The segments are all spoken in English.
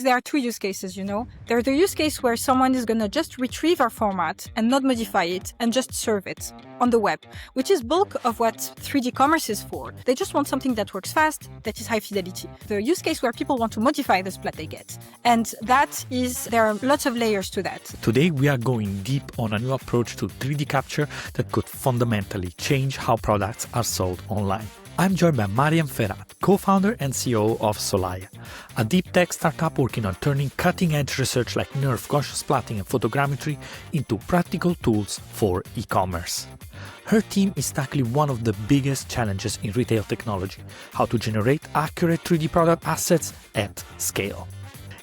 There are two use cases, There's the use case where someone is going to just retrieve our format and not modify it and just serve it on the web, which is bulk of what 3D commerce is for. They just want something that works fast, that is high fidelity. The use case where people want to modify the splat they get. And there are lots of layers to that. Today, we are going deep on a new approach to 3D capture that could fundamentally change how products are sold online. I'm joined by Mariem Farhat, co-founder and COO of Solaya, a deep tech startup working on turning cutting-edge research like Nerf, Gaussian Splatting and photogrammetry into practical tools for e-commerce. Her team is tackling one of the biggest challenges in retail technology: how to generate accurate 3D product assets at scale.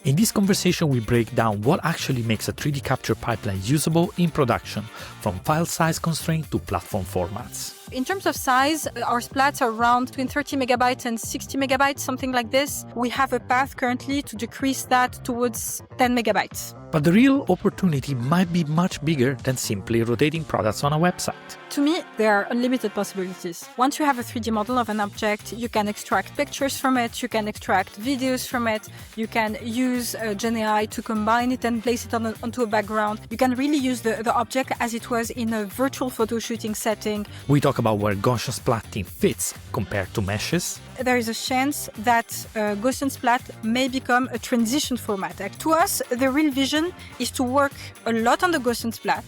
In this conversation, we break down what actually makes a 3D capture pipeline usable in production, from file size constraint to platform formats. In terms of size, our splats are around between 30 megabytes and 60 megabytes, something like this. We have a path currently to decrease that towards 10 megabytes. But the real opportunity might be much bigger than simply rotating products on a website. To me, there are unlimited possibilities. Once you have a 3D model of an object, you can extract pictures from it, you can extract videos from it, you can use GenAI to combine it and place it onto a background. You can really use the object as it was in a virtual photo shooting setting. We talk about where Gaussian Splatting fits compared to meshes. There is a chance that Gaussian Splat may become a transition format. To us, the real vision is to work a lot on the Gaussian Splat,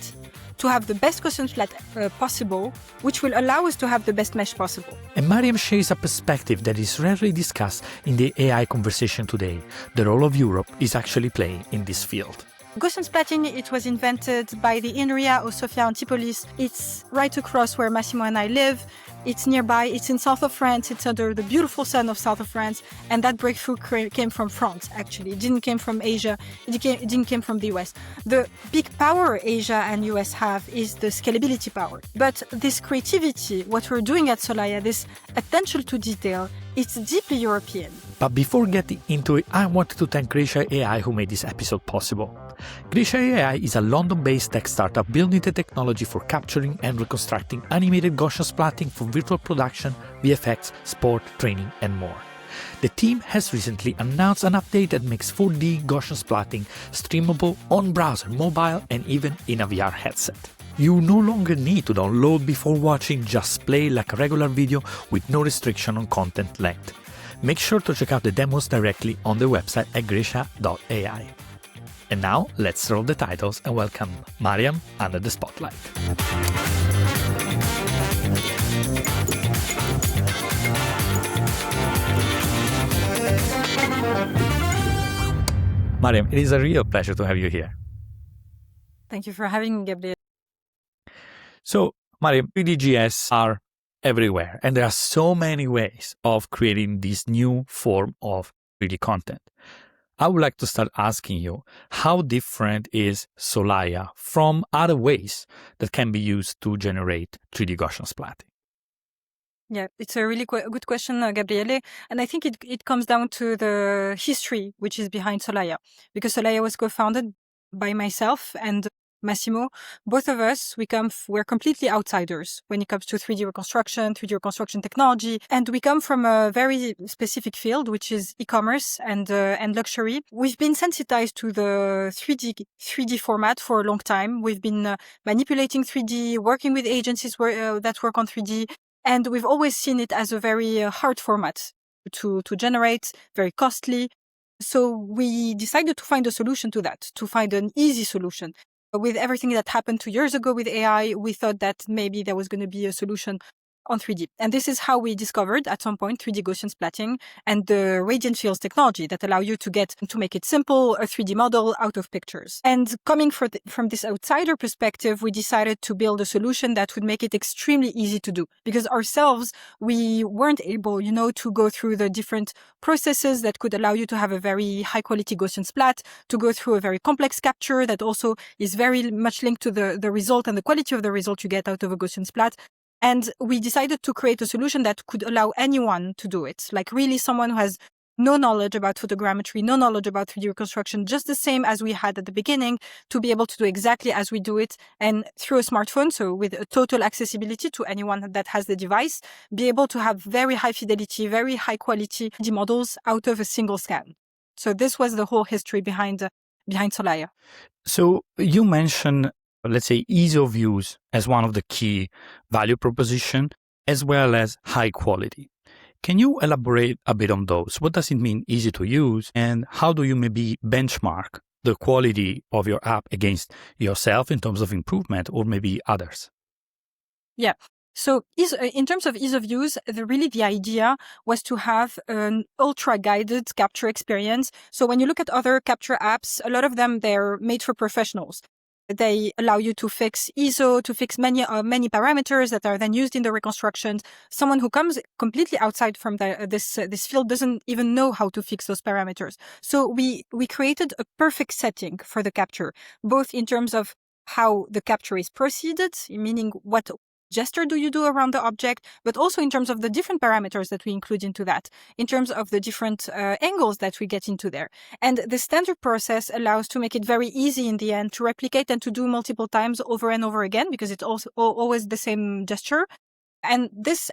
to have the best Gaussian Splat possible, which will allow us to have the best mesh possible. And Mariem shares a perspective that is rarely discussed in the AI conversation today: the role of Europe is actually playing in this field. Gaussian Splatting, it was invented by the INRIA of Sofia Antipolis. It's right across where Massimo and I live. It's nearby, it's in south of France, it's under the beautiful sun of south of France, and that breakthrough came from France, actually. It didn't come from Asia, it didn't come from the US. The big power Asia and US have is the scalability power. But this creativity, what we're doing at Solaya, this attention to detail, it's deeply European. But before getting into it, I wanted to thank Gaussian AI who made this episode possible. Gaussian AI is a London-based tech startup building the technology for capturing and reconstructing animated Gaussian splatting for virtual production, VFX, sport, training, and more. The team has recently announced an update that makes 4D Gaussian splatting streamable on browser, mobile, and even in a VR headset. You no longer need to download before watching, just play like a regular video with no restriction on content length. Make sure to check out the demos directly on the website at gaussian.ai. And now, let's roll the titles and welcome Mariem under the spotlight. Mariem, it is a real pleasure to have you here. Thank you for having me, Gabriel. So, Mariem, 3DGS are everywhere, and there are so many ways of creating this new form of 3D content. I would like to start asking you, how different is Solaya from other ways that can be used to generate 3D Gaussian splatting? Yeah, it's a really good question, Gabriele. And I think it comes down to the history which is behind Solaya. Because Solaya was co-founded by myself and Massimo. Both of us, we're completely outsiders when it comes to 3D reconstruction technology. And we come from a very specific field, which is e-commerce and luxury. We've been sensitized to the 3D format for a long time. We've been manipulating 3D, working with agencies that work on 3D. And we've always seen it as a very hard format to generate, very costly. So we decided to find a solution to that, to find an easy solution. With everything that happened 2 years ago with AI, we thought that maybe there was going to be a solution on 3D. And this is how we discovered at some point 3D Gaussian splatting and the radiant fields technology that allow you to make it simple, a 3D model out of pictures. And coming from this outsider perspective, we decided to build a solution that would make it extremely easy to do. Because ourselves, we weren't able, to go through the different processes that could allow you to have a very high quality Gaussian splat, to go through a very complex capture that also is very much linked to the result and the quality of the result you get out of a Gaussian splat. And we decided to create a solution that could allow anyone to do it, like really someone who has no knowledge about photogrammetry, no knowledge about 3D reconstruction, just the same as we had at the beginning, to be able to do exactly as we do it and through a smartphone, so with a total accessibility to anyone that has the device, be able to have very high fidelity, very high quality 3D models out of a single scan. So this was the whole history behind Sollaya. So you mentioned, let's say, ease of use as one of the key value proposition, as well as high quality. Can you elaborate a bit on those? What does it mean easy to use, and how do you maybe benchmark the quality of your app against yourself in terms of improvement or maybe others? Yeah. So in terms of ease of use, the idea was to have an ultra-guided capture experience. So when you look at other capture apps, a lot of them, they're made for professionals. They allow you to fix ISO, to fix many parameters that are then used in the reconstructions. Someone who comes completely outside from this field doesn't even know how to fix those parameters. So we created a perfect setting for the capture, both in terms of how the capture is proceeded, meaning what gesture do you do around the object, but also in terms of the different parameters that we include into that, in terms of the different angles that we get into there. And the standard process allows to make it very easy in the end to replicate and to do multiple times over and over again, because it's also always the same gesture. And this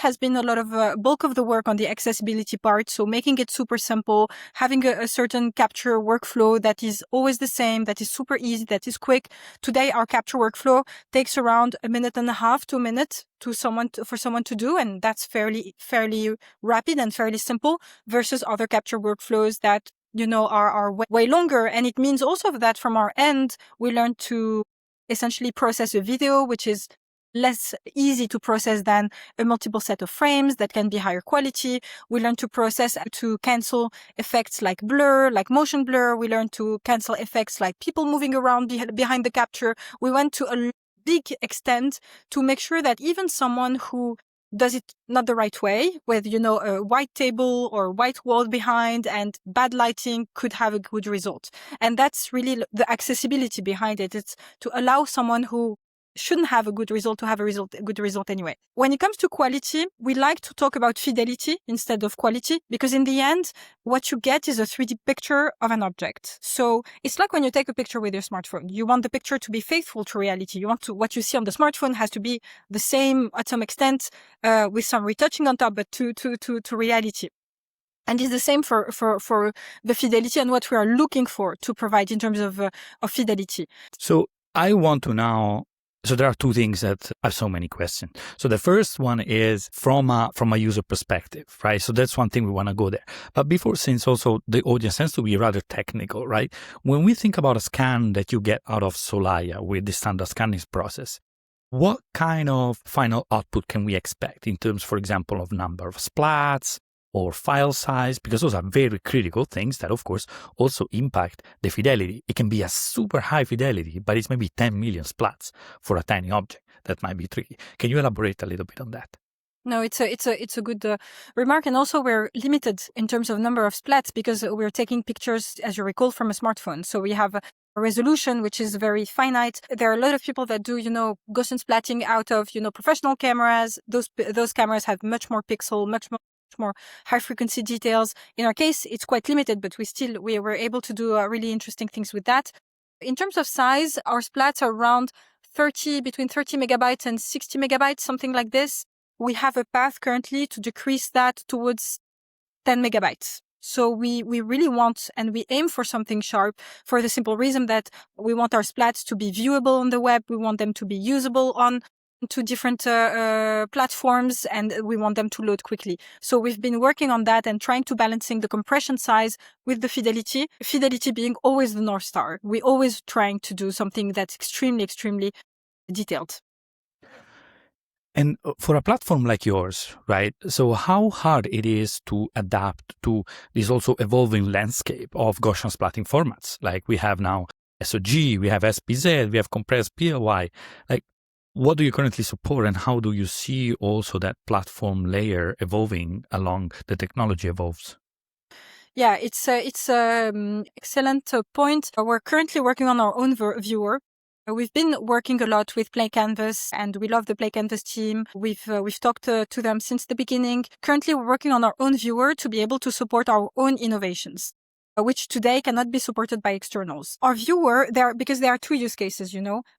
has been a lot of bulk of the work on the accessibility part. So making it super simple, having a certain capture workflow that is always the same, that is super easy, that is quick. Today, our capture workflow takes around 1.5 minutes, 2 minutes for someone to do. And that's fairly rapid and fairly simple versus other capture workflows that, are way longer. And it means also that from our end, we learn to essentially process a video, which is less easy to process than a multiple set of frames that can be higher quality. We learn to cancel effects like blur, like motion blur. We learn to cancel effects like people moving around behind the capture. We went to a big extent to make sure that even someone who does it not the right way, with, a white table or white wall behind and bad lighting, could have a good result. And that's really the accessibility behind it. It's to allow someone who shouldn't have a good result to have a good result anyway. When it comes to quality, we like to talk about fidelity instead of quality, because in the end, what you get is a 3D picture of an object. So it's like when you take a picture with your smartphone. You want the picture to be faithful to reality. What you see on the smartphone has to be the same at some extent, with some retouching on top, but to reality. And it's the same for the fidelity and what we are looking for to provide in terms of fidelity. So I want to now. So there are two things that have so many questions. So the first one is from a user perspective, right? So that's one thing we want to go there. But before, since also the audience tends to be rather technical, right? When we think about a scan that you get out of Solaya with the standard scanning process, what kind of final output can we expect in terms, for example, of number of splats or file size? Because those are very critical things that, of course, also impact the fidelity. It can be a super high fidelity, but it's maybe 10 million splats for a tiny object. That might be tricky. Can you elaborate a little bit on that? No, it's a good remark. And also we're limited in terms of number of splats because we're taking pictures, as you recall, from a smartphone. So we have a resolution which is very finite. There are a lot of people that do, Gaussian splatting out of, professional cameras. Those cameras have much more pixel, much more high frequency details. In our case, it's quite limited, but we were able to do really interesting things with that. In terms of size, our splats are around between 30 megabytes and 60 megabytes, something like this. We have a path currently to decrease that towards 10 megabytes. So we really want, and we aim for something sharp, for the simple reason that we want our splats to be viewable on the web. We want them to be usable on to different platforms, and we want them to load quickly. So we've been working on that and trying to balancing the compression size with the fidelity being always the North Star. We're always trying to do something that's extremely, extremely detailed. And for a platform like yours, right? So how hard it is to adapt to this also evolving landscape of Gaussian splatting formats? Like we have now SOG, we have SPZ, we have compressed PLY. Like, what do you currently support, and how do you see also that platform layer evolving along the technology evolves? Yeah, it's excellent point. We're currently working on our own viewer. We've been working a lot with Play Canvas, and we love the Play Canvas team. We've talked to them since the beginning. Currently, we're working on our own viewer to be able to support our own innovations, which today cannot be supported by externals. Our viewer, because there are two use cases,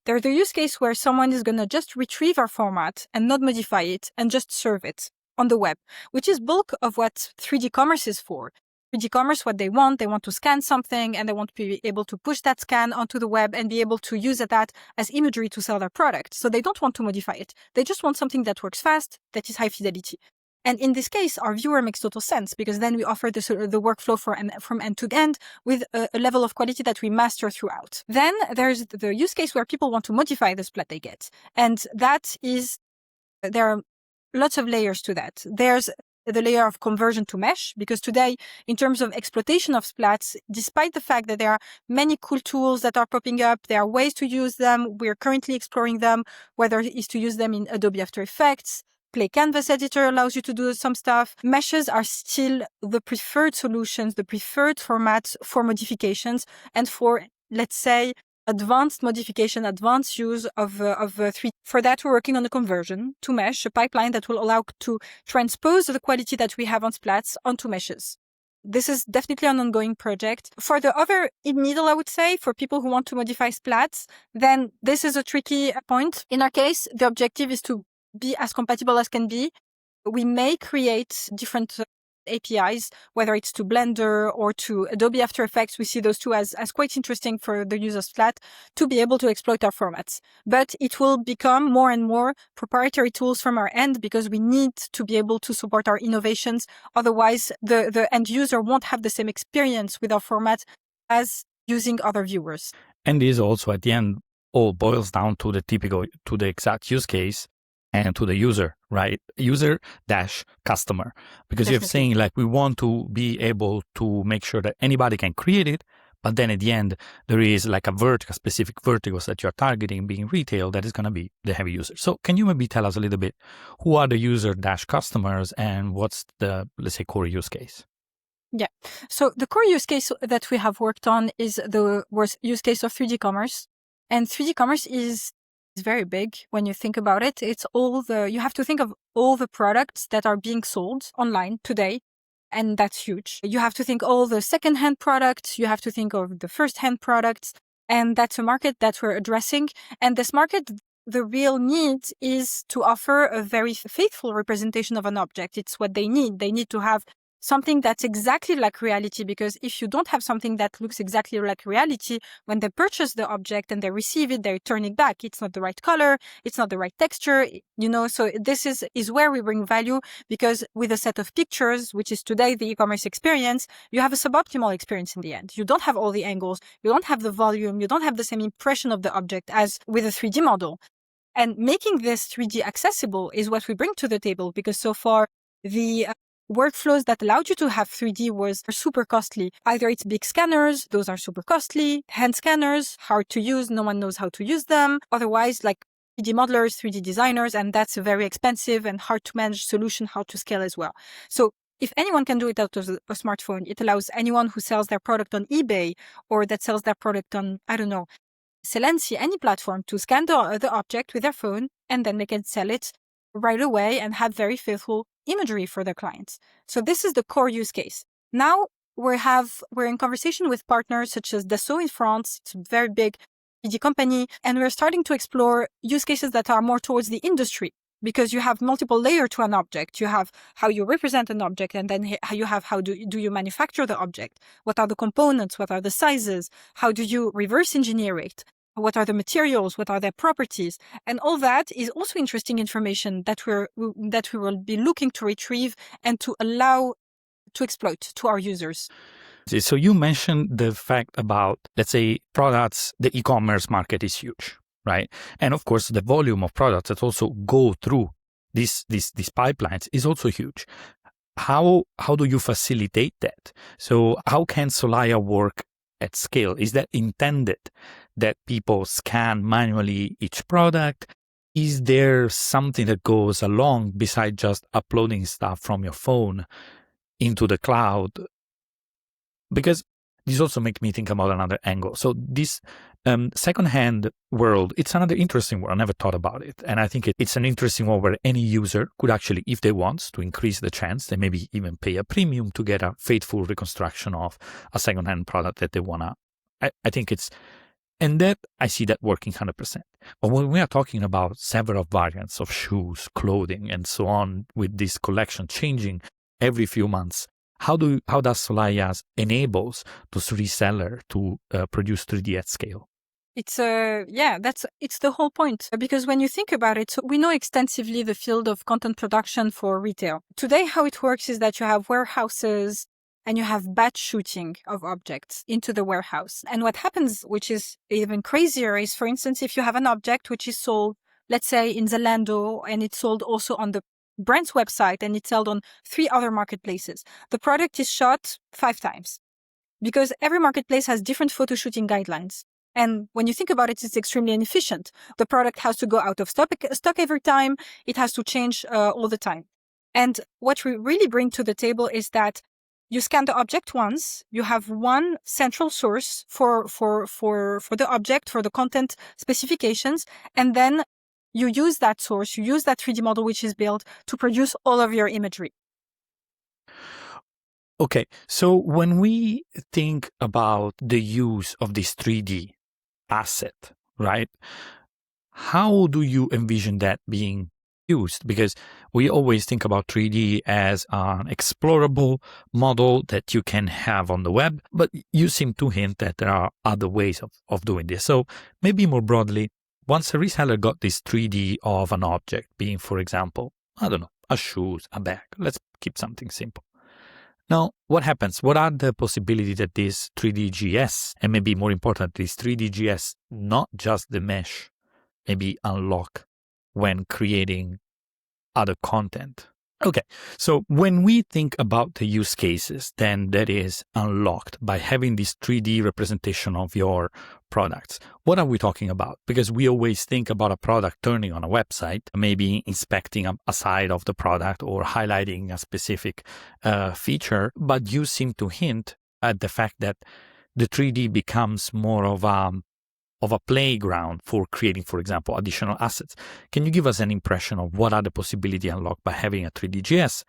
There's the use case where someone is going to just retrieve our format and not modify it and just serve it on the web, which is bulk of what 3D commerce is for. 3D commerce, what they want to scan something and they want to be able to push that scan onto the web and be able to use that as imagery to sell their product. So they don't want to modify it. They just want something that works fast, that is high fidelity. And in this case, our viewer makes total sense because then we offer the workflow from end to end with a level of quality that we master throughout. Then there's the use case where people want to modify the splat they get. And that is, there are lots of layers to that. There's the layer of conversion to mesh, because today, in terms of exploitation of splats, despite the fact that there are many cool tools that are popping up, there are ways to use them. We're currently exploring them, whether it's to use them in Adobe After Effects. Play Canvas editor allows you to do some stuff. Meshes are still the preferred solutions, the preferred format for modifications and for, let's say, advanced modification, advanced use of 3D. For that, we're working on a conversion to mesh, a pipeline that will allow to transpose the quality that we have on splats onto meshes. This is definitely an ongoing project. For the other in middle, I would say, for people who want to modify splats, then this is a tricky point. In our case, the objective is to be as compatible as can be. We may create different APIs, whether it's to Blender or to Adobe After Effects. We see those two as quite interesting for the use of Splat to be able to exploit our formats. But it will become more and more proprietary tools from our end because we need to be able to support our innovations. Otherwise, the end user won't have the same experience with our format as using other viewers. And this also at the end all boils down to the exact use case and to the user, right? User dash customer. Because you're saying like we want to be able to make sure that anybody can create it, but then at the end, there is like a specific verticals that you're targeting being retail that is going to be the heavy user. So can you maybe tell us a little bit who are the user dash customers and what's the, let's say, core use case? Yeah. So the core use case that we have worked on is the use case of 3D commerce. And 3D commerce is very big when you think about it. It's you have to think of all the products that are being sold online today. And that's huge. You have to think all the second-hand products. You have to think of the first-hand products. And that's a market that we're addressing. And this market, the real need is to offer a very faithful representation of an object. It's what they need. They need to have something that's exactly like reality, because if you don't have something that looks exactly like reality, when they purchase the object and they receive it, they turn it back. It's not the right color. It's not the right texture, so this is where we bring value, because with a set of pictures, which is today the e-commerce experience, you have a suboptimal experience in the end. You don't have all the angles. You don't have the volume. You don't have the same impression of the object as with a 3D model. And making this 3D accessible is what we bring to the table, because so far the workflows that allowed you to have 3D are super costly. Either it's big scanners, those are super costly, hand scanners, hard to use, no one knows how to use them. Otherwise, like 3D modelers, 3D designers, and that's a very expensive and hard to manage solution, how to scale as well. So if anyone can do it out of a smartphone, it allows anyone who sells their product on eBay or that sells their product on, Celency, any platform, to scan the object with their phone and then they can sell it right away and have very faithful imagery for their clients. So this is the core use case. Now we're in conversation with partners such as Dassault in France. It's a very big 3D company, and we're starting to explore use cases that are more towards the industry, because you have multiple layers to an object. You have how you represent an object, and then you have how do you manufacture the object? What are the components? What are the sizes? How do you reverse engineer it? What are the materials? What are their properties? And all that is also interesting information that we will be looking to retrieve and to allow to exploit to our users. So you mentioned the fact about, let's say, products, the e-commerce market is huge, right? And of course, the volume of products that also go through these pipelines is also huge. How do you facilitate that? So how can Solaya work at scale? Is that intended that people scan manually each product? Is there something that goes along besides just uploading stuff from your phone into the cloud? Because this also makes me think about another angle. So this secondhand world, it's another interesting world. I never thought about it. And I think it's an interesting one where any user could actually, if they want to increase the chance, they maybe even pay a premium to get a faithful reconstruction of a secondhand product that they want to. I think it's, and that I see that working 100%. But when we are talking about several variants of shoes, clothing, and so on, with this collection changing every few months, How does Solaya enables those reseller to produce 3D at scale? It's the whole point. Because when you think about it, so we know extensively the field of content production for retail. Today, how it works is that you have warehouses and you have batch shooting of objects into the warehouse. And what happens, which is even crazier, is, for instance, if you have an object which is sold, let's say in Zalando, and it's sold also on the brand's website, and it's sold on 3 other marketplaces, the product is shot 5 times because every marketplace has different photo shooting guidelines. And when you think about it, it's extremely inefficient. The product has to go out of stock every time. It has to change all the time. And what we really bring to the table is that you scan the object once, you have one central source for the object, for the content specifications, and then you use that source, you use that 3D model which is built to produce all of your imagery. Okay, so when we think about the use of this 3D asset, right? How do you envision that being used? Because we always think about 3D as an explorable model that you can have on the web, but you seem to hint that there are other ways of doing this. So maybe more broadly, once a reseller got this 3D of an object, being, for example, I don't know, a shoes, a bag, let's keep something simple. Now, what happens? What are the possibilities that this 3D GS, and maybe more important, this 3D GS, not just the mesh, maybe unlock when creating other content? Okay, so when we think about the use cases, then that is unlocked by having this 3D representation of your products. What are we talking about? Because we always think about a product turning on a website, maybe inspecting a side of the product or highlighting a specific feature, but you seem to hint at the fact that the 3D becomes more of a playground for creating, for example, additional assets. Can you give us an impression of what are the possibilities unlocked by having a 3D GS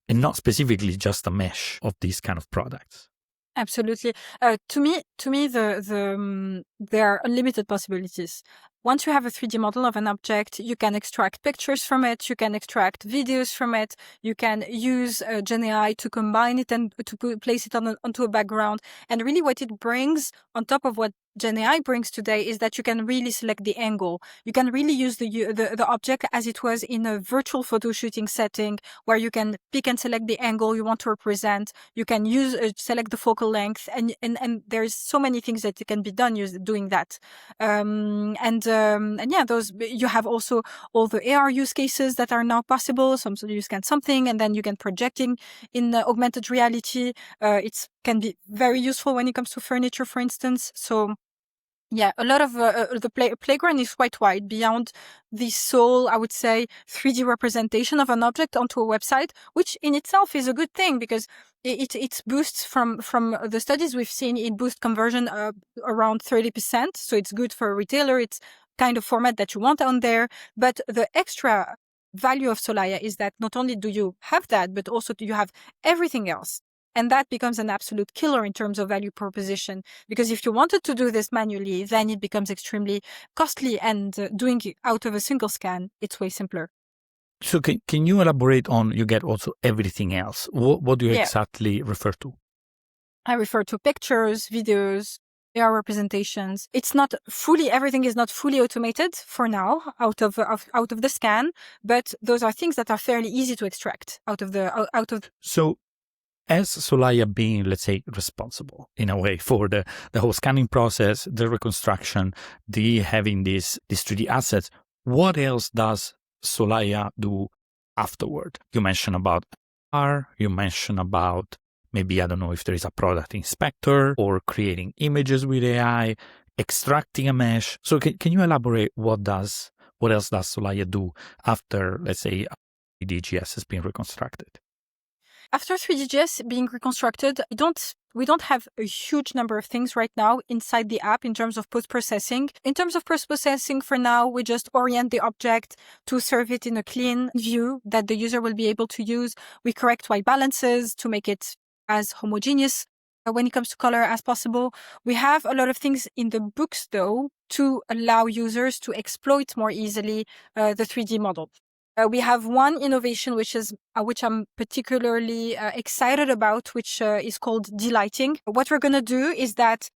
and not specifically just a mesh of these kind of products? Absolutely. To me, there are unlimited possibilities. Once you have a 3D model of an object, you can extract pictures from it, you can extract videos from it, you can use GenAI to combine it and to place it onto a background. And really what it brings on top of what GenAI brings today is that you can really select the angle. You can really use the object as it was in a virtual photo shooting setting where you can pick and select the angle you want to represent. You can select the focal length, and there's so many things that can be done doing that. And yeah, you have also all the AR use cases that are now possible. So you scan something and then you can projecting in augmented reality. It can be very useful when it comes to furniture, for instance. So yeah, a lot of the playground is quite wide beyond the sole, I would say, 3D representation of an object onto a website, which in itself is a good thing because it boosts from the studies we've seen, it boosts conversion around 30%. So it's good for a retailer. It's kind of format that you want on there. But the extra value of Solaya is that not only do you have that, but also do you have everything else. And that becomes an absolute killer in terms of value proposition. Because if you wanted to do this manually, then it becomes extremely costly, and doing it out of a single scan, it's way simpler. So can you elaborate on, you get also everything else? What do you exactly refer to? I refer to pictures, videos, AR representations. Everything is not fully automated for now out of the scan, but those are things that are fairly easy to extract out of. So as Solaya being, let's say, responsible in a way for the whole scanning process, the reconstruction, the having these 3D assets, what else does Solaya do afterward? You mentioned about AR, you mentioned about maybe, I don't know if there is a product inspector or creating images with AI, extracting a mesh. So can you elaborate what else does Solaya do after, let's say, 3DGS has been reconstructed? After 3DGS being reconstructed, we don't have a huge number of things right now inside the app in terms of post-processing. In terms of post-processing, for now, we just orient the object to serve it in a clean view that the user will be able to use. We correct white balances to make it as homogeneous when it comes to color as possible. We have a lot of things in the books, though, to allow users to exploit more easily the 3D model. We have one innovation which I'm particularly excited about, which is called delighting. What we're going to do is that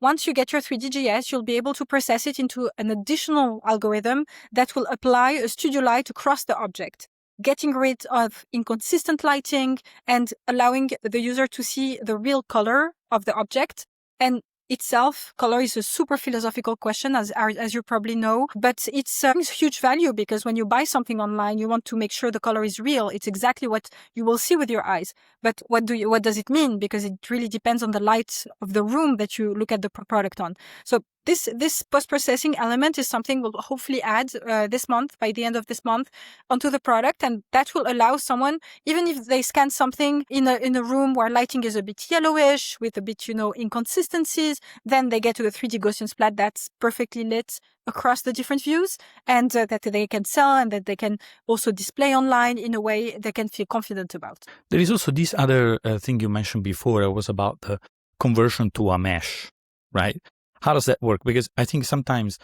once you get your 3D GS, you'll be able to process it into an additional algorithm that will apply a studio light across the object, getting rid of inconsistent lighting and allowing the user to see the real color of the object. And itself, color is a super philosophical question, as you probably know, but it's huge value because when you buy something online, you want to make sure the color is real. It's exactly what you will see with your eyes. But what does it mean? Because it really depends on the light of the room that you look at the product on. So this post-processing element is something we'll hopefully add this month, by the end of this month, onto the product, and that will allow someone, even if they scan something in a room where lighting is a bit yellowish with a bit, inconsistencies, then they get to a 3D Gaussian Splat that's perfectly lit across the different views, and that they can sell and that they can also display online in a way they can feel confident about. There is also this other thing you mentioned before. It was about the conversion to a mesh, right? How does that work? Because I think sometimes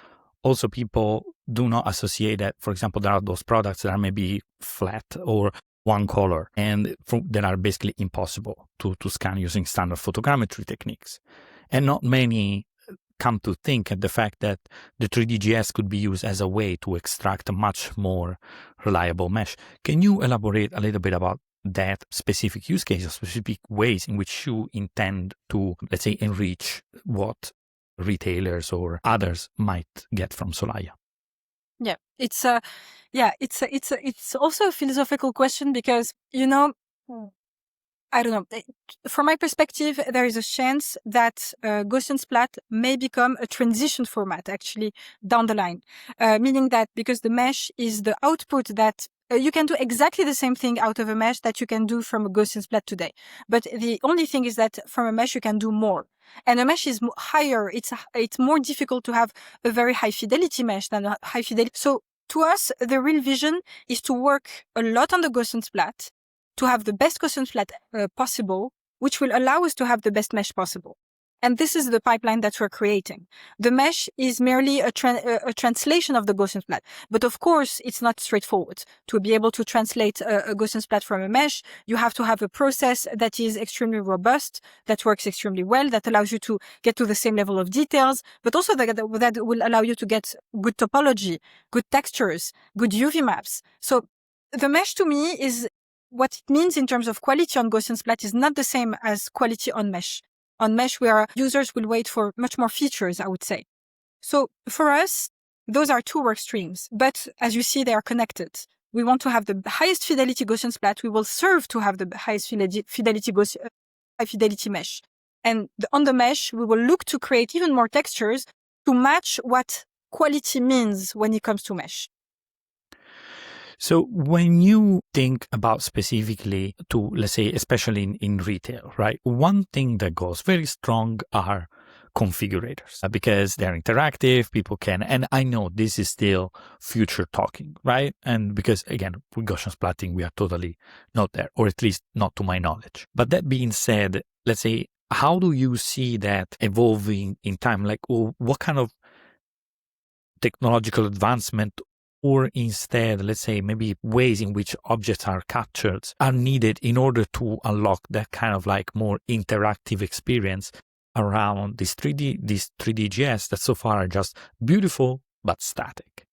also people do not associate that. For example, there are those products that are maybe flat or one color and that are basically impossible to scan using standard photogrammetry techniques. And not many come to think at the fact that the 3D-GS could be used as a way to extract a much more reliable mesh. Can you elaborate a little bit about that specific use case, or specific ways in which you intend to, let's say, enrich what retailers or others might get from Solaya? Yeah, it's also a philosophical question because, I don't know. From my perspective, there is a chance that Gaussian Splat may become a transition format actually down the line, meaning that because the mesh is the output that you can do exactly the same thing out of a mesh that you can do from a Gaussian Splat today. But the only thing is that from a mesh, you can do more. And a mesh is higher. It's more difficult to have a very high fidelity mesh than a high fidelity. So to us, the real vision is to work a lot on the Gaussian Splat, to have the best Gaussian Splat possible, which will allow us to have the best mesh possible. And this is the pipeline that we're creating. The mesh is merely a translation of the Gaussian Splat. But of course, it's not straightforward. To be able to translate a Gaussian Splat from a mesh, you have to have a process that is extremely robust, that works extremely well, that allows you to get to the same level of details, but also that will allow you to get good topology, good textures, good UV maps. So the mesh to me is what it means in terms of quality on Gaussian Splat is not the same as quality on mesh. On mesh, where users will wait for much more features, I would say. So for us, those are two work streams. But as you see, they are connected. We want to have the highest fidelity Gaussian Splat. We will serve to have the highest fidelity high fidelity mesh. And on the mesh, we will look to create even more textures to match what quality means when it comes to mesh. So when you think about specifically to, let's say, especially in retail, right? One thing that goes very strong are configurators because they're interactive, people can, and I know this is still future talking, right? And because again, with Gaussian splatting, we are totally not there, or at least not to my knowledge. But that being said, let's say, how do you see that evolving in time? Like, what kind of technological advancement, or instead, let's say, maybe ways in which objects are captured are needed in order to unlock that kind of like more interactive experience around this 3D GS that so far are just beautiful but static?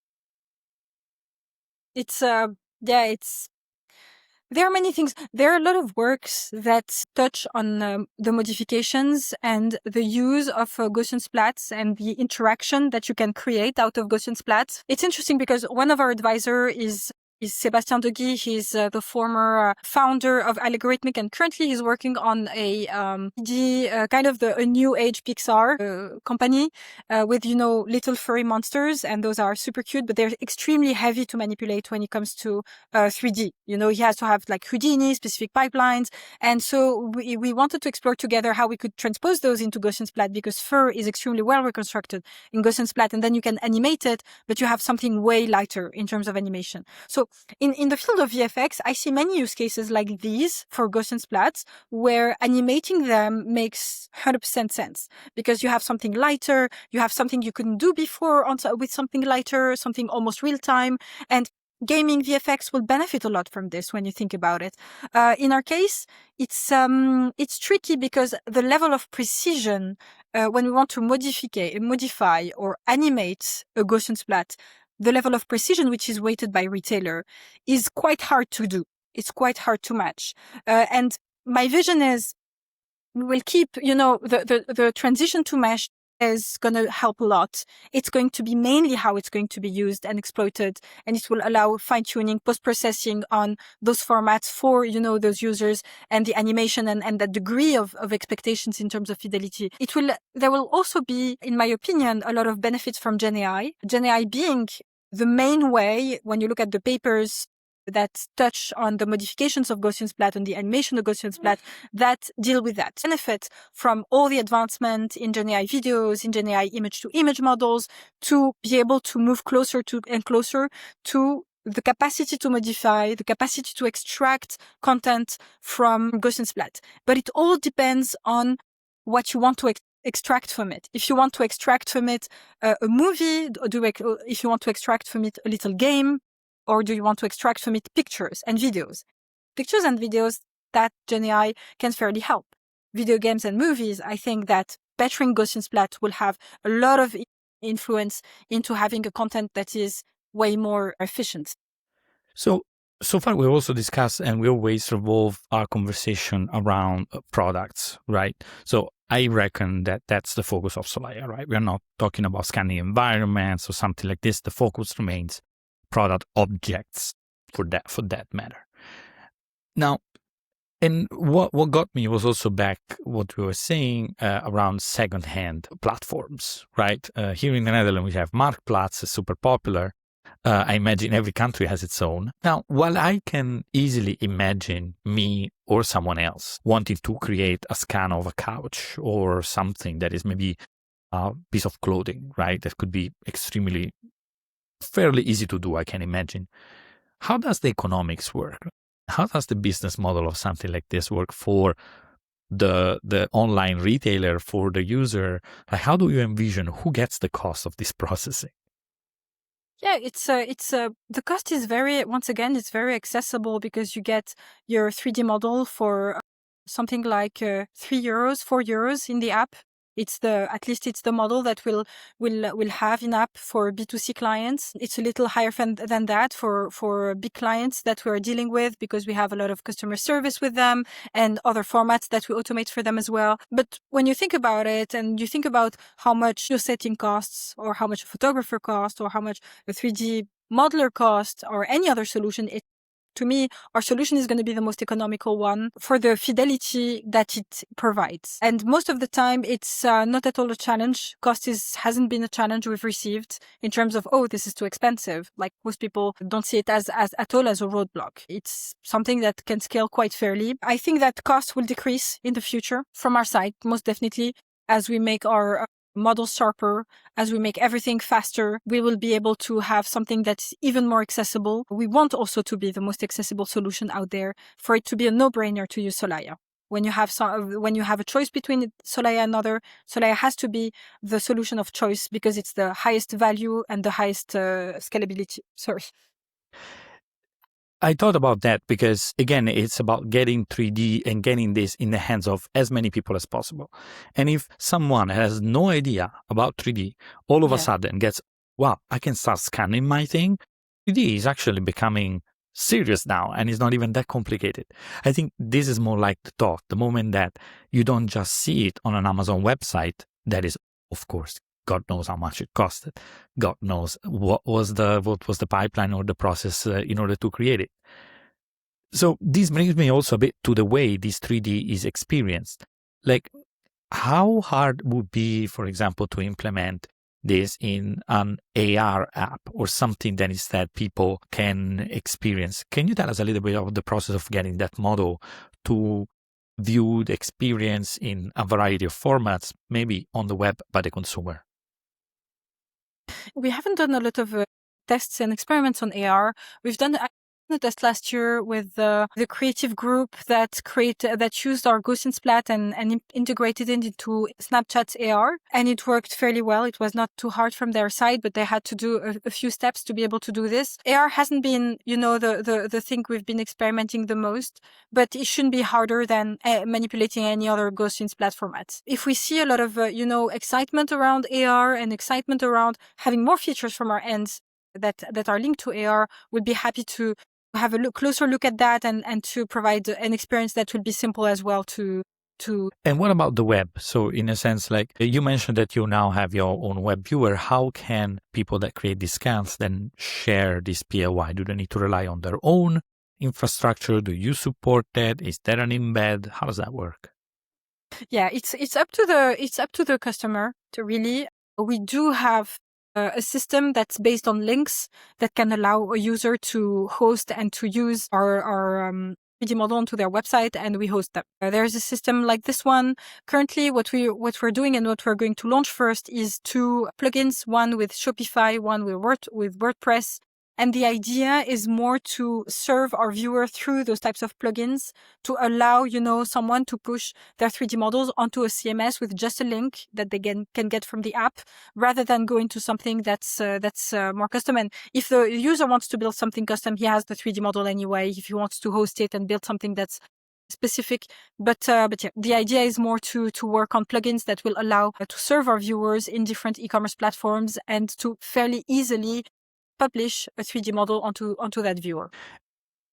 There are many things. There are a lot of works that touch on the modifications and the use of Gaussian Splats and the interaction that you can create out of Gaussian Splats. It's interesting because one of our advisors is Sébastien Deguy. He's the former founder of Algorithmic, and currently he's working on a new age Pixar company with little furry monsters, and those are super cute, but they're extremely heavy to manipulate when it comes to 3D. He has to have like Houdini specific pipelines, and so we wanted to explore together how we could transpose those into Gaussian Splat, because fur is extremely well reconstructed in Gaussian Splat, and then you can animate it, but you have something way lighter in terms of animation. So in the field of VFX, I see many use cases like these for Gaussian Splats where animating them makes 100% sense, because you have something lighter, you have something you couldn't do before with something lighter, something almost real time. And gaming VFX will benefit a lot from this when you think about it. In our case, it's tricky because the level of precision when we want to modify or animate a Gaussian splat, the level of precision which is weighted by retailer is quite hard to do. It's quite hard to match. And my vision is we will keep, the transition to mesh is going to help a lot. It's going to be mainly how it's going to be used and exploited, and it will allow fine-tuning, post-processing on those formats for, those users and the animation and the degree of expectations in terms of fidelity. There will also be, in my opinion, a lot of benefits from Gen AI. Gen AI being the main way, when you look at the papers that touch on the modifications of Gaussian Splat and the animation of Gaussian Splat that deal with that. Benefit from all the advancement in Gen AI videos, in Gen AI image-to-image models, to be able to move closer to and closer to the capacity to modify, the capacity to extract content from Gaussian Splat. But it all depends on what you want to extract from it. If you want to extract from it a movie, if you want to extract from it a little game, or do you want to extract from it pictures and videos? Pictures and videos, that Gen AI can fairly help. Video games and movies, I think that bettering Gaussian Splat will have a lot of influence into having a content that is way more efficient. So far we also discussed and we always revolve our conversation around products, right? So I reckon that that's the focus of Solaya, right? We're not talking about scanning environments or something like this. The focus remains product objects for that matter. Now, and what got me was also back what we were saying around second-hand platforms, right? Here in the Netherlands, we have Marktplaats, is super popular. I imagine every country has its own. Now, while I can easily imagine me or someone else wanting to create a scan of a couch or something that is maybe a piece of clothing, right? That could be fairly easy to do, I can imagine. How does the economics work? How does the business model of something like this work for the online retailer, for the user? Like, how do you envision who gets the cost of this processing? Yeah, the cost is it's very accessible because you get your 3D model for something like €3, €4 in the app. At least it's the model that will have in app for B2C clients. It's a little higher than that for big clients that we're dealing with because we have a lot of customer service with them and other formats that we automate for them as well. But when you think about it and you think about how much your setting costs or how much a photographer costs or how much a 3D modeler costs or any other solution, to me, our solution is going to be the most economical one for the fidelity that it provides. And most of the time, it's not at all a challenge. Cost hasn't been a challenge we've received in terms of, this is too expensive. Like most people don't see it as at all as a roadblock. It's something that can scale quite fairly. I think that cost will decrease in the future from our side, most definitely, as we make our models sharper, as we make everything faster, we will be able to have something that's even more accessible. We want also to be the most accessible solution out there for it to be a no-brainer to use Solaya. When you have a choice between Solaya and another, Solaya has to be the solution of choice because it's the highest value and the highest scalability. Sorry. I thought about that because, again, it's about getting 3D and getting this in the hands of as many people as possible. And if someone has no idea about 3D, all of a sudden gets, wow, I can start scanning my thing. 3D is actually becoming serious now and it's not even that complicated. I think this is more like the thought, the moment that you don't just see it on an Amazon website, that is, of course, God knows how much it costed. God knows what was the pipeline or the process in order to create it. So this brings me also a bit to the way this 3D is experienced. Like, how hard would be, for example, to implement this in an AR app or something that instead people can experience? Can you tell us a little bit of the process of getting that model to view the experience in a variety of formats, maybe on the web by the consumer? We haven't done a lot of tests and experiments on AR. We've done the test last year with the creative group that used our Gaussian Splat and integrated it into Snapchat's AR, and it worked fairly well. It was not too hard from their side, but they had to do a few steps to be able to do this. AR hasn't been, the thing we've been experimenting the most, but it shouldn't be harder than manipulating any other Gaussian Splat format. If we see a lot of, excitement around AR and excitement around having more features from our ends that are linked to AR, we'd be happy to have a closer look at that and to provide an experience that will be simple as well to. And what about the web? So in a sense, like you mentioned that you now have your own web viewer. How can people that create these scans then share this POI? Do they need to rely on their own infrastructure? Do you support that? Is there an embed? How does that work? Yeah, it's up to the customer to really. We do have a system that's based on links that can allow a user to host and to use our 3D model onto their website, and we host them. There's a system like this one. Currently, what we're doing and what we're going to launch first is 2 plugins, one with Shopify, one with WordPress. And the idea is more to serve our viewer through those types of plugins to allow, someone to push their 3D models onto a CMS with just a link that they can get from the app, rather than going to something that's more custom. And if the user wants to build something custom, he has the 3D model anyway. If he wants to host it and build something that's specific, but yeah, the idea is more to work on plugins that will allow to serve our viewers in different e-commerce platforms and to fairly easily publish a 3D model onto that viewer.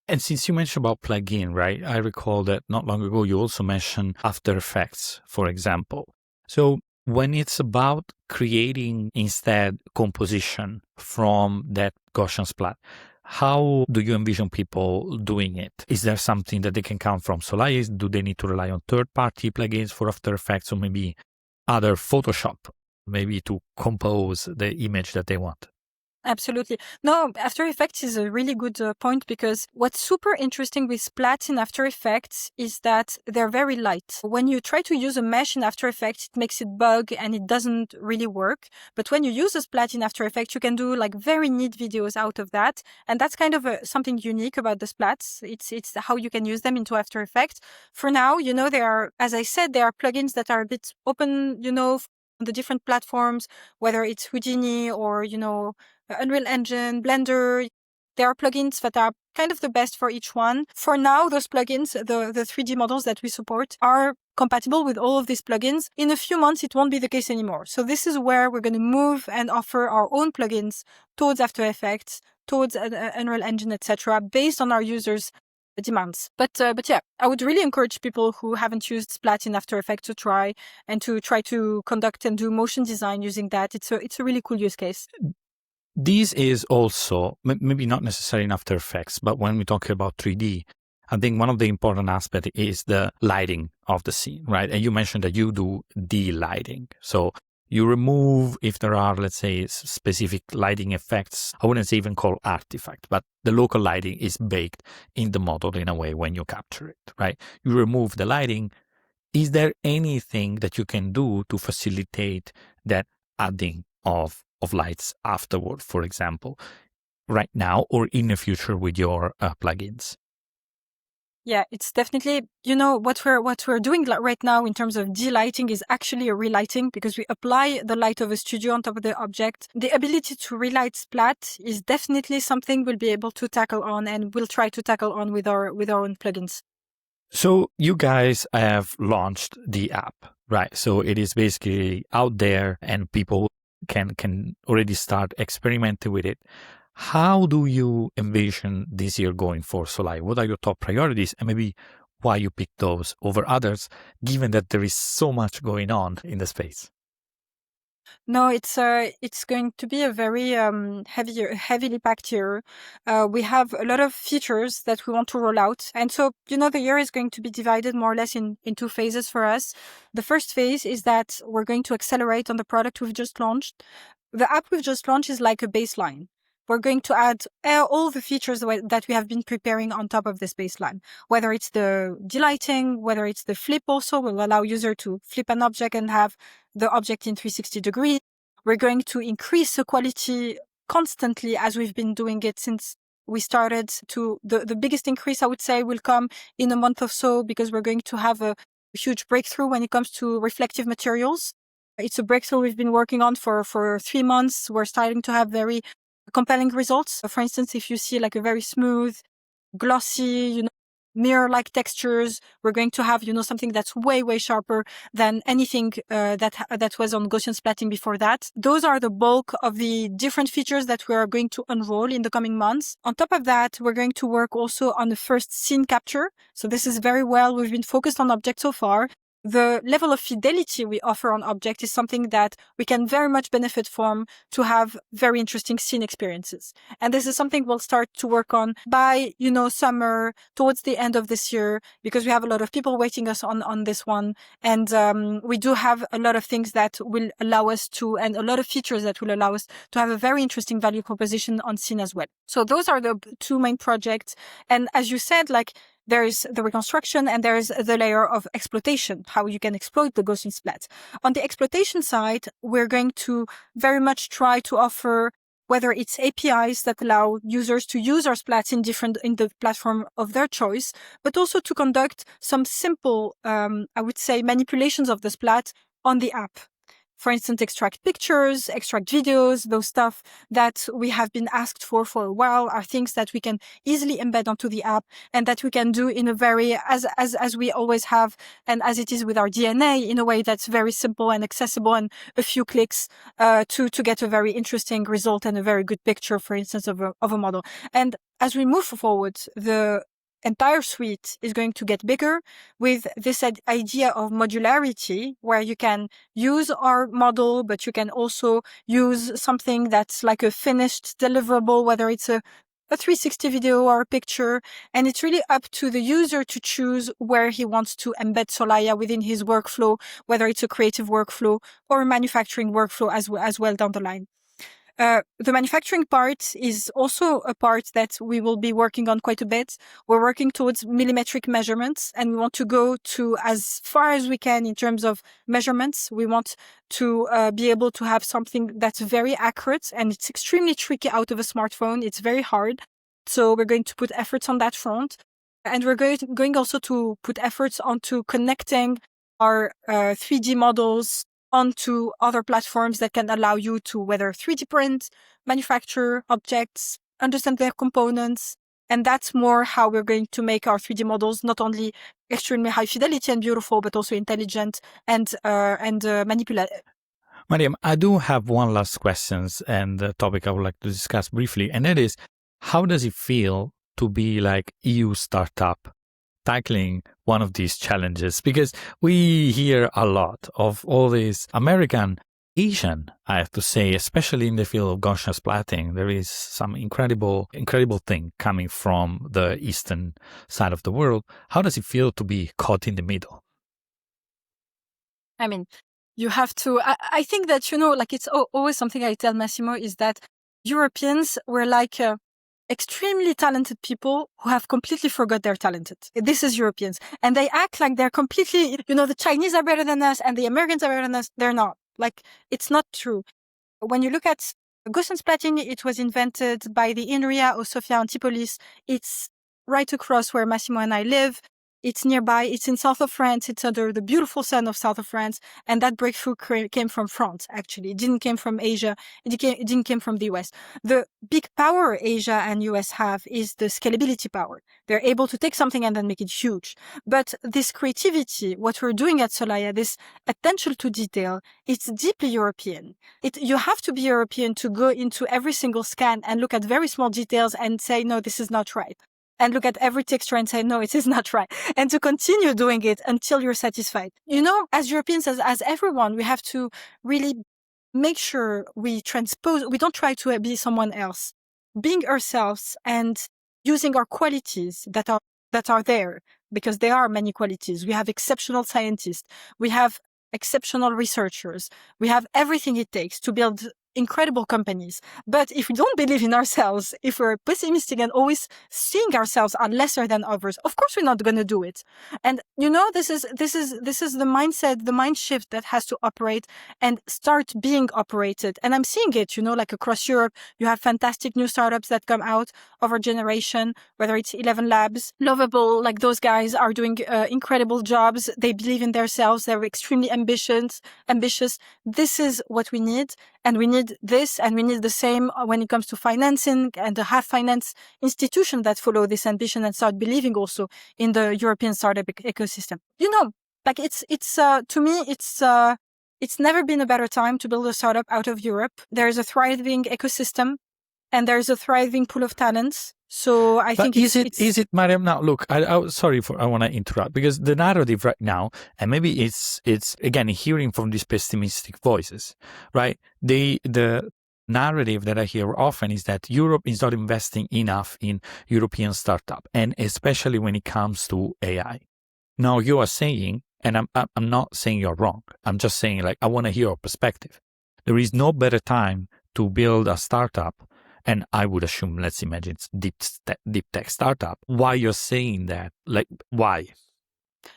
And since you mentioned about plugin, right? I recall that not long ago you also mentioned After Effects, for example. So when it's about creating instead composition from that Gaussian Splat, how do you envision people doing it? Is there something that they can come from Solaya? Do they need to rely on third-party plugins for After Effects, or maybe other Photoshop, maybe to compose the image that they want? Absolutely. No, After Effects is a really good point, because what's super interesting with Splat in After Effects is that they're very light. When you try to use a mesh in After Effects, it makes it bug and it doesn't really work. But when you use a Splat in After Effects, you can do like very neat videos out of that. And that's kind of something unique about the Splats. It's how you can use them into After Effects. For now, there are, as I said, there are plugins that are a bit open, on the different platforms, whether it's Houdini or, Unreal Engine, Blender. There are plugins that are kind of the best for each one. For now, those plugins, the 3D models that we support, are compatible with all of these plugins. In a few months, it won't be the case anymore. So this is where we're going to move and offer our own plugins towards After Effects, towards Unreal Engine, etc., based on our users' demands. But yeah, I would really encourage people who haven't used Splat in After Effects to try to conduct and do motion design using that. It's a really cool use case. This is also, maybe not necessarily in After Effects, but when we talk about 3D, I think one of the important aspects is the lighting of the scene, right? And you mentioned that you do de-lighting. So you remove, if there are, let's say, specific lighting effects, I wouldn't say even call artifact, but the local lighting is baked in the model in a way when you capture it, right? You remove the lighting. Is there anything that you can do to facilitate that adding of lights afterward, for example, right now or in the future with your plugins? Yeah, it's definitely, what we're doing right now in terms of de-lighting is actually a relighting, because we apply the light of a studio on top of the object. The ability to relight Splat is definitely something we'll be able to tackle on, and we'll try to tackle on with our own plugins. So you guys have launched the app, right? So it is basically out there and people can already start experimenting with it. How do you envision this year going for Solaya? What are your top priorities, and maybe why you pick those over others, given that there is so much going on in the space? No, it's going to be a very heavily packed year. We have a lot of features that we want to roll out, and so the year is going to be divided more or less in 2 phases for us. The first phase is that we're going to accelerate on the product we've just launched. The app we've just launched is like a baseline. We're going to add all the features that we have been preparing on top of this baseline, whether it's the delighting, whether it's the flip also will allow user to flip an object and have the object in 360 degrees. We're going to increase the quality constantly as we've been doing it since we started to, the biggest increase, I would say, will come in a month or so, because we're going to have a huge breakthrough when it comes to reflective materials. It's a breakthrough we've been working on for 3 months. We're starting to have very compelling results. For instance, if you see like a very smooth, glossy, mirror-like textures, we're going to have, something that's way, way sharper than anything that was on Gaussian Splatting before that. Those are the bulk of the different features that we are going to unroll in the coming months. On top of that, we're going to work also on the first scene capture. So this is very well. We've been focused on objects so far. The level of fidelity we offer on object is something that we can very much benefit from to have very interesting scene experiences. And this is something we'll start to work on by, summer, towards the end of this year, because we have a lot of people waiting us on this one. And we do have a lot of things that will allow us to, and a lot of features that will allow us to have a very interesting value proposition on scene as well. So those are the 2 main projects. And as you said, there is the reconstruction and there is the layer of exploitation, how you can exploit the Gaussian splat. On the exploitation side, we're going to very much try to offer, whether it's APIs that allow users to use our splats in the platform of their choice, but also to conduct some simple, I would say, manipulations of the splat on the app. For instance, extract pictures, extract videos, those stuff that we have been asked for a while are things that we can easily embed onto the app, and that we can do in a very, as we always have, and as it is with our DNA, in a way that's very simple and accessible, and a few clicks to get a very interesting result and a very good picture, for instance, of a model. And as we move forward, the entire suite is going to get bigger with this idea of modularity, where you can use our model, but you can also use something that's like a finished deliverable, whether it's a 360 video or a picture. And it's really up to the user to choose where he wants to embed Solaya within his workflow, whether it's a creative workflow or a manufacturing workflow as well down the line. The manufacturing part is also a part that we will be working on quite a bit. We're working towards millimetric measurements, and we want to go to as far as we can in terms of measurements. We want to be able to have something that's very accurate, and it's extremely tricky out of a smartphone. It's very hard. So we're going to put efforts on that front. And we're going also to put efforts onto connecting our 3D models onto other platforms that can allow you to whether 3D print, manufacture objects, understand their components. And that's more how we're going to make our 3D models not only extremely high fidelity and beautiful, but also intelligent and manipulative. Mariem, I do have one last question and a topic I would like to discuss briefly, and that is, how does it feel to be like EU startup tackling one of these challenges? Because we hear a lot of all these American, Asian, I have to say, especially in the field of Gaussian splatting, there is some incredible thing coming from the eastern side of the world. How does it feel to be caught in the middle? I mean, you have to, I think that, it's always something I tell Massimo is that Europeans were like extremely talented people who have completely forgot they're talented. This is Europeans. And they act like they're completely, the Chinese are better than us and the Americans are better than us. They're not. It's not true. When you look at Gaussian splatting, it was invented by the INRIA of Sofia Antipolis. It's right across where Massimo and I live. It's nearby. It's in south of France. It's under the beautiful sun of south of France. And that breakthrough came from France, actually. It didn't come from Asia. It didn't come from the US. The big power Asia and US have is the scalability power. They're able to take something and then make it huge. But this creativity, what we're doing at Solaya, this attention to detail, it's deeply European. You have to be European to go into every single scan and look at very small details and say, no, this is not right. And look at every texture and say, no, it is not right. And to continue doing it until you're satisfied. As Europeans, as everyone, we have to really make sure we don't try to be someone else. Being ourselves and using our qualities that are there, because there are many qualities. We have exceptional scientists. We have exceptional researchers. We have everything it takes to build incredible companies. But if we don't believe in ourselves, if we're pessimistic and always seeing ourselves as lesser than others, of course we're not going to do it. And this is the mindset, the mind shift that has to operate and start being operated. And I'm seeing it, like across Europe, you have fantastic new startups that come out of our generation, whether it's 11 Labs, Lovable, like those guys are doing incredible jobs. They believe in themselves. They're extremely ambitious. This is what we need. And we need this, and we need the same when it comes to financing and the half finance institutions that follow this ambition and start believing also in the European startup ecosystem. To me, it's never been a better time to build a startup out of Europe. There's a thriving ecosystem and there's a thriving pool of talents. So I think is it, Mariem? Now, look, I want to interrupt because the narrative right now, and maybe it's again hearing from these pessimistic voices, right? The narrative that I hear often is that Europe is not investing enough in European startup, and especially when it comes to AI. Now you are saying, and I'm not saying you're wrong. I'm just saying, like, I want to hear your perspective. There is no better time to build a startup. And I would assume, let's imagine it's deep tech startup. Why you're saying that? Like, why?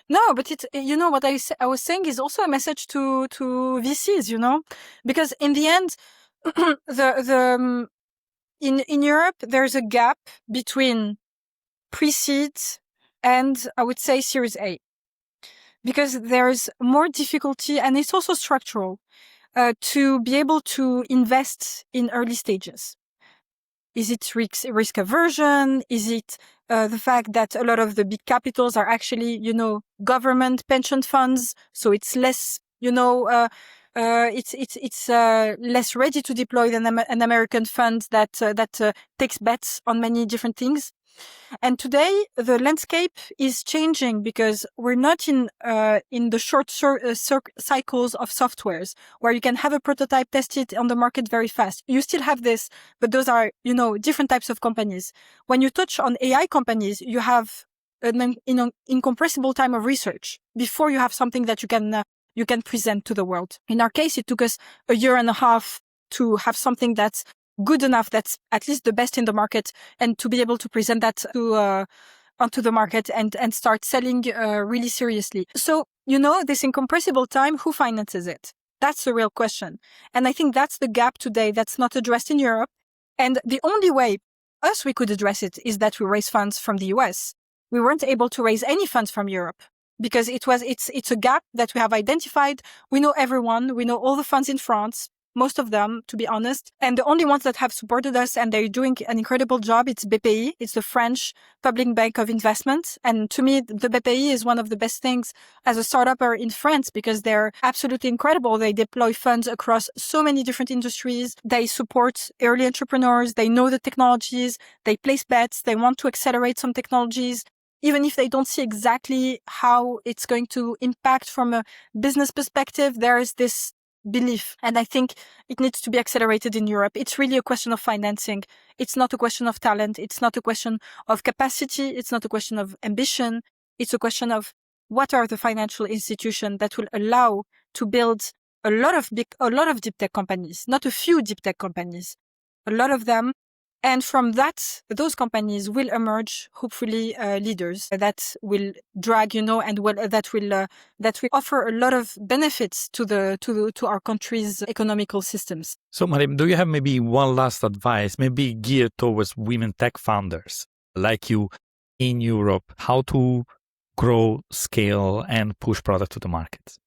No, but it's, what I was saying is also a message to VCs, because in the end, in Europe, there's a gap between pre-seed and I would say Series A, because there's more difficulty, and it's also structural, to be able to invest in early stages. Is it risk aversion? Is it the fact that a lot of the big capitals are actually, government pension funds? So it's less, it's less ready to deploy than an American fund that takes bets on many different things. And today the landscape is changing because we're not in the short cycles of softwares where you can have a prototype tested on the market very fast. You still have this, but those are, different types of companies. When you touch on AI companies, you have an incompressible time of research before you have something that you can present to the world. In our case, it took us a year and a half to have something that's good enough, that's at least the best in the market, and to be able to present that onto the market and start selling really seriously. So, this incompressible time, who finances it? That's the real question. And I think that's the gap today that's not addressed in Europe. And the only way we could address it is that we raise funds from the US. We weren't able to raise any funds from Europe because it's a gap that we have identified. We know everyone. We know all the funds in France. Most of them, to be honest. And the only ones that have supported us, and they're doing an incredible job, it's BPI. It's the French Public Bank of Investment. And to me, the BPI is one of the best things as a startupper in France because they're absolutely incredible. They deploy funds across so many different industries. They support early entrepreneurs. They know the technologies. They place bets. They want to accelerate some technologies, even if they don't see exactly how it's going to impact from a business perspective. There is this belief. And I think it needs to be accelerated in Europe. It's really a question of financing. It's not a question of talent. It's not a question of capacity. It's not a question of ambition. It's a question of what are the financial institutions that will allow to build a lot of deep tech companies, not a few deep tech companies, a lot of them. And from that, those companies will emerge, hopefully, leaders that will drag, and that will offer a lot of benefits to our country's economical systems. So, Mariem, do you have maybe one last advice, maybe geared towards women tech founders like you in Europe, how to grow, scale, and push product to the market?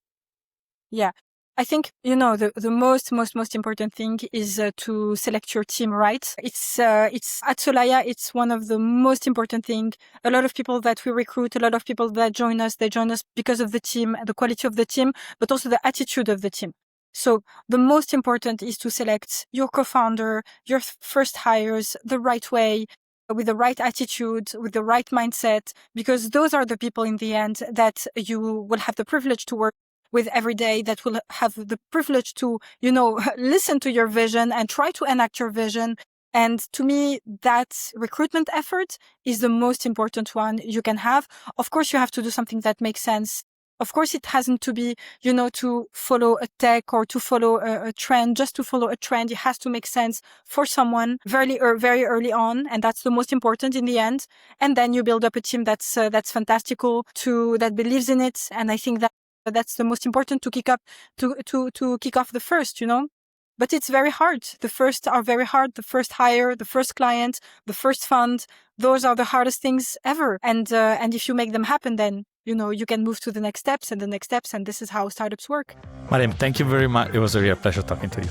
Yeah. I think, the most important thing is to select your team right. It's at Solaya, it's one of the most important things. A lot of people that we recruit, a lot of people that join us, they join us because of the team, the quality of the team, but also the attitude of the team. So the most important is to select your co-founder, your first hires the right way, with the right attitude, with the right mindset, because those are the people in the end that you will have the privilege to work with every day, that will have the privilege to, listen to your vision and try to enact your vision. And to me, that recruitment effort is the most important one you can have. Of course, you have to do something that makes sense Of course, it hasn't to be, to follow a tech or to follow a trend. Just to follow a trend, it has to make sense for someone very early on, and that's the most important in the end. And then you build up a team that's fantastical, that believes in it. And I think that's the most important to kick off the first. But it's very hard. The first are very hard. The first hire, the first client, the first fund. Those are the hardest things ever. And if you make them happen, then you can move to the next steps, and this is how startups work. Mariem, thank you very much. It was a real pleasure talking to you.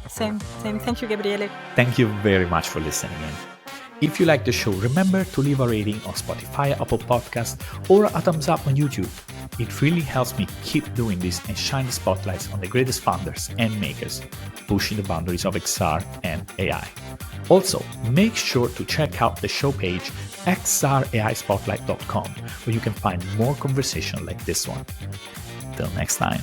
Same. Thank you, Gabriele. Thank you very much for listening in. If you like the show, remember to leave a rating on Spotify, Apple Podcasts, or a thumbs up on YouTube. It really helps me keep doing this and shine the spotlights on the greatest founders and makers, pushing the boundaries of XR and AI. Also, make sure to check out the show page xraispotlight.com, where you can find more conversation like this one. Till next time.